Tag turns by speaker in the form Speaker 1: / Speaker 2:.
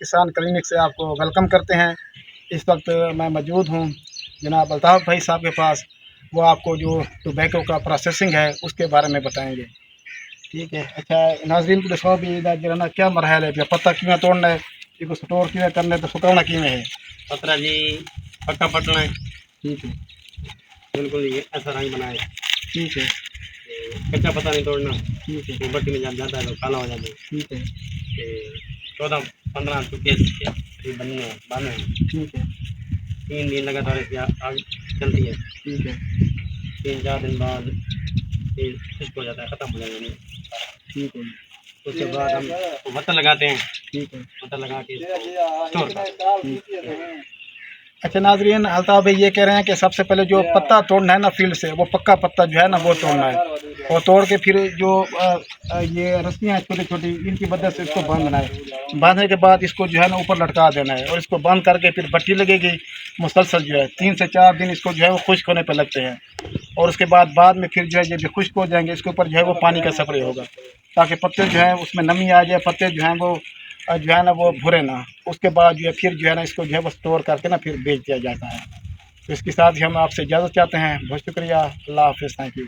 Speaker 1: किसान क्लिनिक से आपको वेलकम करते हैं। इस वक्त मैं मौजूद हूँ जनाब अल्ताफ़ भाई साहब के पास। वो आपको जो टोबैको का प्रोसेसिंग है उसके बारे में बताएंगे। ठीक है। अच्छा नाज़रीन को दसो भी जना क्या मरहल है, पत्ता किवें तोड़ना है, इसको स्टोर किवें करना है, तो सुकाना किवें है?
Speaker 2: पत्रा जी पक्का पटना है।
Speaker 1: ठीक है।
Speaker 2: बिल्कुल ये ऐसा रंग बनाए।
Speaker 1: ठीक है।
Speaker 2: कच्चा पत्ता नहीं तोड़ना।
Speaker 1: ठीक है।
Speaker 2: तो भट्टी में जब जाता है तो काला हो जाता है।
Speaker 1: ठीक है।
Speaker 2: 14-15 टुकड़े बनने हैं बाने हैं।
Speaker 1: ठीक है।
Speaker 2: 3 दिन लगातार इसकी आग चलती है।
Speaker 1: ठीक है।
Speaker 2: 3-4 दिन बाद ये खुश्क हो जाता है, ख़त्म हो जाएगा ये।
Speaker 1: ठीक है।
Speaker 2: उसके बाद हम भत्ता लगाते हैं।
Speaker 1: ठीक है।
Speaker 2: भत्ता लगा के स्टोर करते हैं।
Speaker 1: अच्छा नाज़रीन, अल्ताफ़ भाई ये कह रहे हैं कि सबसे पहले जो पत्ता तोड़ना है ना फील्ड से, वो पक्का पत्ता जो है ना वो तोड़ना है, और तोड़ के फिर जो ये रस्सियाँ छोटी छोटी इनकी मदद से इसको बांधना है। बांधने के बाद इसको जो है ना ऊपर लटका देना है, और इसको बंद करके फिर भट्टी लगेगी मुसलसल जो है 3 से 4 दिन इसको जो है वो खुश्क होने पर लगते हैं। और उसके बाद में फिर जो है जब खुश्क हो जाएंगे इसके ऊपर जो है वो पानी का स्प्रे होगा, ताकि पत्ते जो है उसमें नमी आ जाए, पत्ते जो हैं वो जो है ना वो भुरे ना। उसके बाद जो है फिर जो है ना इसको जो है वो स्टोर करके ना फिर बेच दिया जाता है। तो इसके साथ ही हम आपसे इजाज़त चाहते हैं। बहुत शुक्रिया। अल्लाह हाफ़िज़। Thank you.